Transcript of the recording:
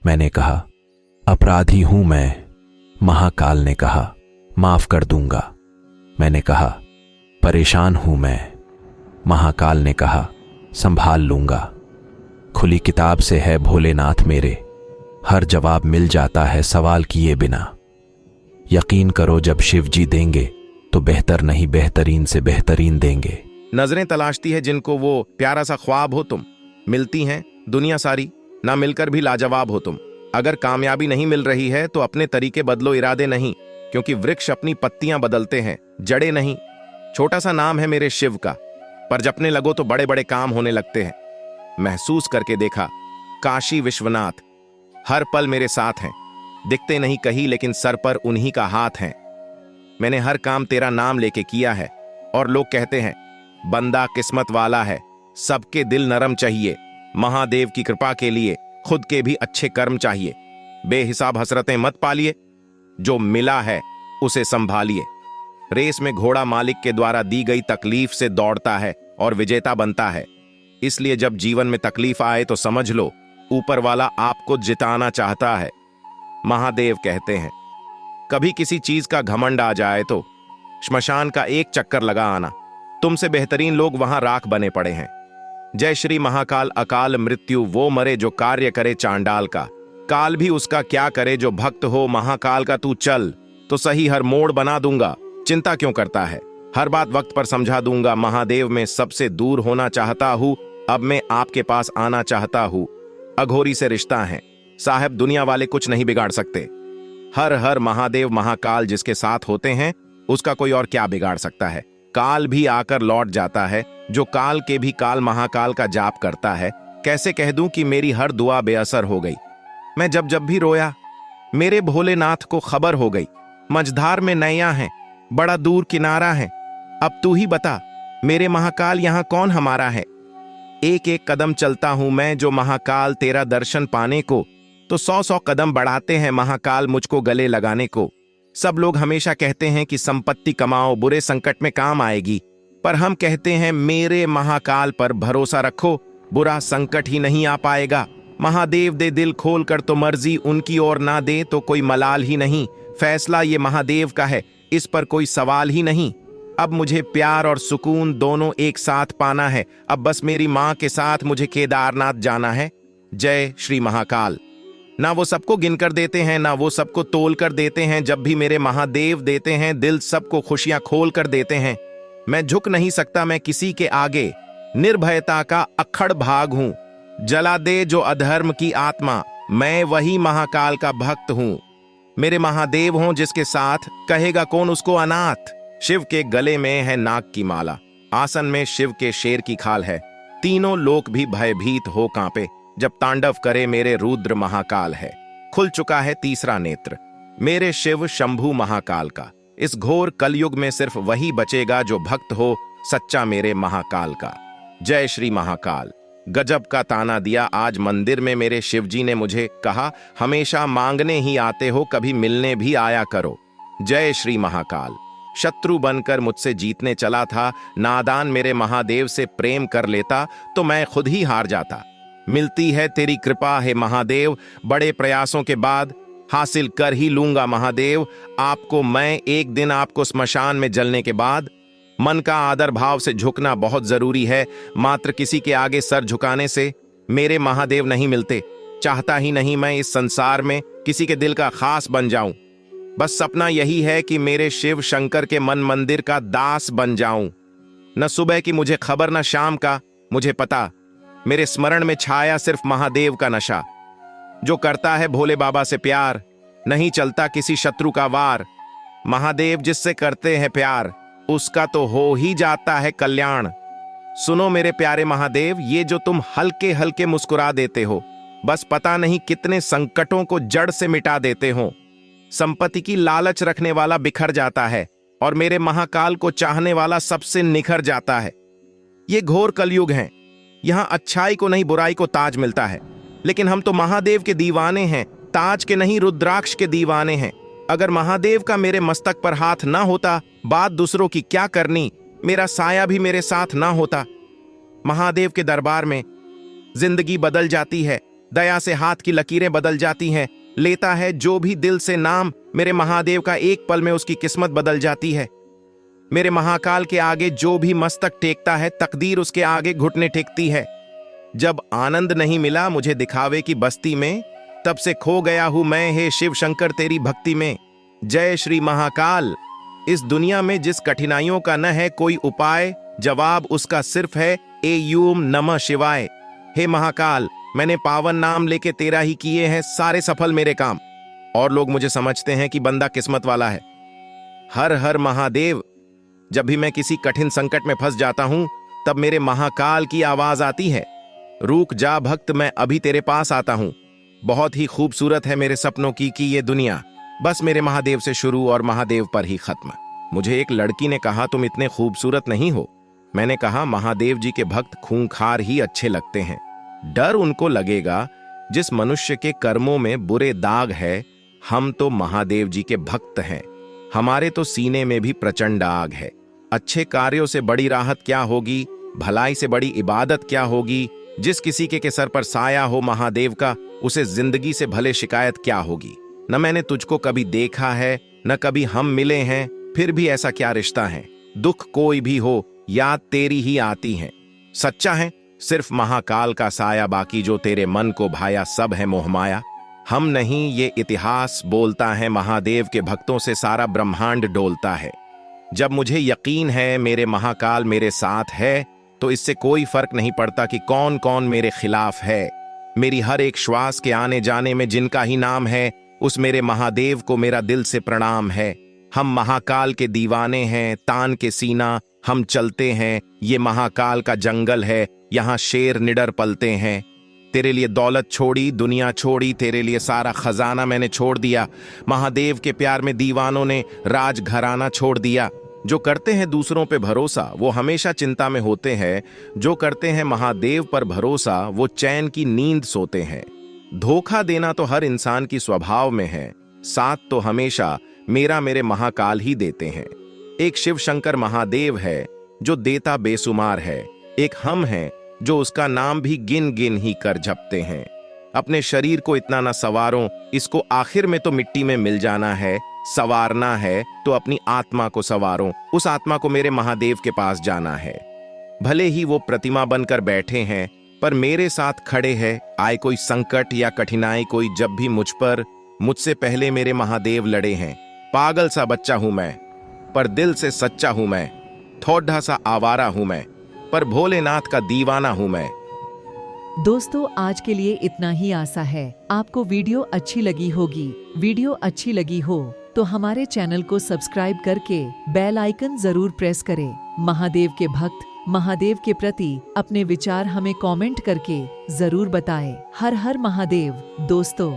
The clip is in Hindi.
मैंने कहा, अपराधी हूं मैं। महाकाल ने कहा, माफ कर दूंगा। मैंने कहा, परेशान हूं मैं। महाकाल ने कहा, संभाल लूंगा। खुली किताब से है भोलेनाथ मेरे, हर जवाब मिल जाता है सवाल किए बिना। यकीन करो जब शिव जी देंगे तो बेहतर नहीं बेहतरीन से बेहतरीन देंगे। नजरें तलाशती है जिनको वो प्यारा सा ख्वाब हो तुम, मिलती हैं दुनिया सारी, ना मिलकर भी लाजवाब हो तुम। अगर कामयाबी नहीं मिल रही है तो अपने तरीके बदलो, इरादे नहीं, क्योंकि वृक्ष अपनी पत्तियां बदलते हैं, जड़े नहीं। छोटा सा नाम है मेरे शिव का, पर जपने लगो तो बड़े बड़े काम होने लगते हैं। महसूस करके देखा, काशी विश्वनाथ हर पल मेरे साथ हैं। दिखते नहीं कहीं लेकिन सर पर उन्हीं का हाथ है। मैंने हर काम तेरा नाम लेके किया है और लोग कहते हैं बंदा किस्मत वाला है। सबके दिल नरम चाहिए, महादेव की कृपा के लिए खुद के भी अच्छे कर्म चाहिए। बेहिसाब हसरतें मत पालिए, जो मिला है उसे संभालिए। रेस में घोड़ा मालिक के द्वारा दी गई तकलीफ से दौड़ता है और विजेता बनता है। इसलिए जब जीवन में तकलीफ आए तो समझ लो ऊपर वाला आपको जिताना चाहता है। महादेव कहते हैं कभी किसी चीज का घमंड आ जाए तो श्मशान का एक चक्कर लगा आना, तुमसे बेहतरीन लोग वहां राख बने पड़े हैं। जय श्री महाकाल। अकाल मृत्यु वो मरे जो कार्य करे चांडाल का, काल भी उसका क्या करे जो भक्त हो महाकाल का। तू चल तो सही, हर मोड़ बना दूंगा, चिंता क्यों करता है, हर बात वक्त पर समझा दूंगा। महादेव में सबसे दूर होना चाहता हूं, अब मैं आपके पास आना चाहता हूं। अघोरी से रिश्ता है साहब, दुनिया वाले कुछ नहीं बिगाड़ सकते। हर हर महादेव। महाकाल जिसके साथ होते हैं उसका कोई और क्या बिगाड़ सकता है। काल भी आकर लौट जाता है, जो काल के भी काल महाकाल का जाप करता है। कैसे कह दूं कि मेरी हर दुआ बेअसर हो गई। मैं जब जब भी रोया मेरे भोलेनाथ को खबर हो गई। मझधार में नैया है, बड़ा दूर किनारा है, अब तू ही बता मेरे महाकाल यहाँ कौन हमारा है। एक एक कदम चलता हूं मैं जो महाकाल तेरा दर्शन पाने को, तो 100-100 कदम बढ़ाते हैं महाकाल मुझको गले लगाने को। सब लोग हमेशा कहते हैं कि संपत्ति कमाओ, बुरे संकट में काम आएगी, पर हम कहते हैं मेरे महाकाल पर भरोसा रखो, बुरा संकट ही नहीं आ पाएगा। महादेव दे दिल खोल कर तो मर्जी उनकी ओर ना दे तो कोई मलाल ही नहीं। फैसला ये महादेव का है, इस पर कोई सवाल ही नहीं। अब मुझे प्यार और सुकून दोनों एक साथ पाना है। अब बस मेरी माँ के साथ मुझे केदारनाथ जाना है। जय श्री महाकाल। ना वो सबको गिनकर देते हैं, ना वो सबको तोल कर देते हैं। जब भी मेरे महादेव देते हैं दिल सबको खुशियां खोल कर देते हैं। मैं झुक नहीं सकता मैं किसी के आगे, निर्भयता का अक्खड़ भाग हूं। जला दे जो अधर्म की आत्मा, मैं वही महाकाल का भक्त हूं। मेरे महादेव हों जिसके साथ, कहेगा कौन उसको अनाथ। शिव के गले में है नाग की माला, आसन में शिव के शेर की खाल है। तीनों लोक भी भयभीत हो कांपे जब तांडव करे मेरे रुद्र महाकाल है। खुल चुका है तीसरा नेत्र मेरे शिव शंभू महाकाल का। इस घोर कलयुग में सिर्फ वही बचेगा जो भक्त हो सच्चा मेरे महाकाल का। जय श्री महाकाल। गजब का ताना दिया आज मंदिर में मेरे शिवजी ने मुझे, कहा हमेशा मांगने ही आते हो, कभी मिलने भी आया करो। जय श्री महाकाल। शत्रु बनकर मुझसे जीतने चला था, नादान मेरे महादेव से प्रेम कर लेता तो मैं खुद ही हार जाता। मिलती है तेरी कृपा है महादेव, बड़े प्रयासों के बाद हासिल कर ही लूंगा महादेव आपको मैं। एक दिन आपको स्मशान में जलने के बाद मन का आदर भाव से झुकना बहुत जरूरी है। मात्र किसी के आगे सर झुकाने से मेरे महादेव नहीं मिलते। चाहता ही नहीं मैं इस संसार में किसी के दिल का खास बन जाऊं। बस सपना यही है कि मेरे शिव शंकर के मन मंदिर का दास बन जाऊं। न सुबह की मुझे खबर, न शाम का मुझे पता, मेरे स्मरण में छाया सिर्फ महादेव का नशा। जो करता है भोले बाबा से प्यार, नहीं चलता किसी शत्रु का वार। महादेव जिससे करते हैं प्यार, उसका तो हो ही जाता है कल्याण। सुनो मेरे प्यारे महादेव, ये जो तुम हल्के हल्के मुस्कुरा देते हो, बस पता नहीं कितने संकटों को जड़ से मिटा देते हो। संपत्ति की लालच रखने वाला बिखर जाता है और मेरे महाकाल को चाहने वाला सबसे निखर जाता है। ये घोर कलयुग है, यहां अच्छाई को नहीं बुराई को ताज मिलता है। लेकिन हम तो महादेव के दीवाने हैं, ताज के नहीं रुद्राक्ष के दीवाने हैं। अगर महादेव का मेरे मस्तक पर हाथ ना होता, बात दूसरों की क्या करनी, मेरा साया भी मेरे साथ ना होता। महादेव के दरबार में जिंदगी बदल जाती है, दया से हाथ की लकीरें बदल जाती हैं। लेता है जो भी दिल से नाम मेरे महादेव का, एक पल में उसकी किस्मत बदल जाती है। मेरे महाकाल के आगे जो भी मस्तक टेकता है, तकदीर उसके आगे घुटने टेकती है। जब आनंद नहीं मिला मुझे दिखावे की बस्ती में, तब से खो गया हूं मैं हे शिव शंकर तेरी भक्ति में। जय श्री महाकाल। इस दुनिया में जिस कठिनाइयों का न है कोई उपाय, जवाब उसका सिर्फ है एयूम नमः शिवाय। हे महाकाल, मैंने पावन नाम लेके तेरा ही किए हैं सारे सफल मेरे काम। और लोग मुझे समझते हैं कि बंदा किस्मत वाला है। हर हर महादेव। जब भी मैं किसी कठिन संकट में फंस जाता हूं, तब मेरे महाकाल की आवाज आती है, रुक जा भक्त, मैं अभी तेरे पास आता हूं। बहुत ही खूबसूरत है मेरे सपनों की ये दुनिया, बस मेरे महादेव से शुरू और महादेव पर ही खत्म। मुझे एक लड़की ने कहा, तुम इतने खूबसूरत नहीं हो। मैंने कहा, महादेव जी के भक्त खूंखार ही अच्छे लगते हैं। डर उनको लगेगा जिस मनुष्य के कर्मों में बुरे दाग है। हम तो महादेव जी के भक्त हैं, हमारे तो सीने में भी प्रचंड आग है। अच्छे कार्यों से बड़ी राहत क्या होगी, भलाई से बड़ी इबादत क्या होगी। जिस किसी के सर पर साया हो महादेव का, उसे जिंदगी से भले शिकायत क्या होगी। न मैंने तुझको कभी देखा है, न कभी हम मिले हैं, फिर भी ऐसा क्या रिश्ता है। दुख कोई भी हो, याद तेरी ही आती है। सच्चा है सिर्फ महाकाल का साया, बाकी जो तेरे मन को भाया सब है मोहमाया। हम नहीं ये इतिहास बोलता है, महादेव के भक्तों से सारा ब्रह्मांड डोलता है। जब मुझे यकीन है मेरे महाकाल मेरे साथ है, तो इससे कोई फर्क नहीं पड़ता कि कौन कौन मेरे खिलाफ है। मेरी हर एक श्वास के आने जाने में जिनका ही नाम है, उस मेरे महादेव को मेरा दिल से प्रणाम है। हम महाकाल के दीवाने हैं, तान के सीना हम चलते हैं। ये महाकाल का जंगल है, यहाँ शेर निडर पलते हैं। तेरे लिए दौलत छोड़ी, दुनिया छोड़ी, तेरे लिए सारा खजाना मैंने छोड़ दिया। महादेव के प्यार में दीवानों ने राज घराना छोड़ दिया। जो करते हैं दूसरों पे भरोसा, वो हमेशा चिंता में होते हैं। जो करते हैं महादेव पर भरोसा, वो चैन की नींद सोते हैं। धोखा देना तो हर इंसान की स्वभाव में है, साथ तो हमेशा मेरा मेरे महाकाल ही देते हैं। एक शिव शंकर महादेव है जो देता बेसुमार है। एक हम हैं जो उसका नाम भी गिन गिन ही कर जपते हैं। अपने शरीर को इतना ना सवारो, इसको आखिर में तो मिट्टी में मिल जाना है। सवारना है तो अपनी आत्मा को सवारो, उस आत्मा को मेरे महादेव के पास जाना है। भले ही वो प्रतिमा बनकर बैठे हैं, पर मेरे साथ खड़े हैं। आए कोई संकट या कठिनाई कोई, जब भी मुझ पर, मुझसे पहले मेरे महादेव लड़े हैं। पागल सा बच्चा हूं मैं, पर दिल से सच्चा हूं मैं। थोड़ा सा आवारा हूं मैं, पर भोलेनाथ का दीवाना हूं मैं। दोस्तों, आज के लिए इतना ही आशा है आपको वीडियो अच्छी लगी होगी। वीडियो अच्छी लगी हो तो हमारे चैनल को सब्सक्राइब करके बेल आइकन जरूर प्रेस करें। महादेव के भक्त महादेव के प्रति अपने विचार हमें कमेंट करके जरूर बताएं। हर हर महादेव दोस्तों।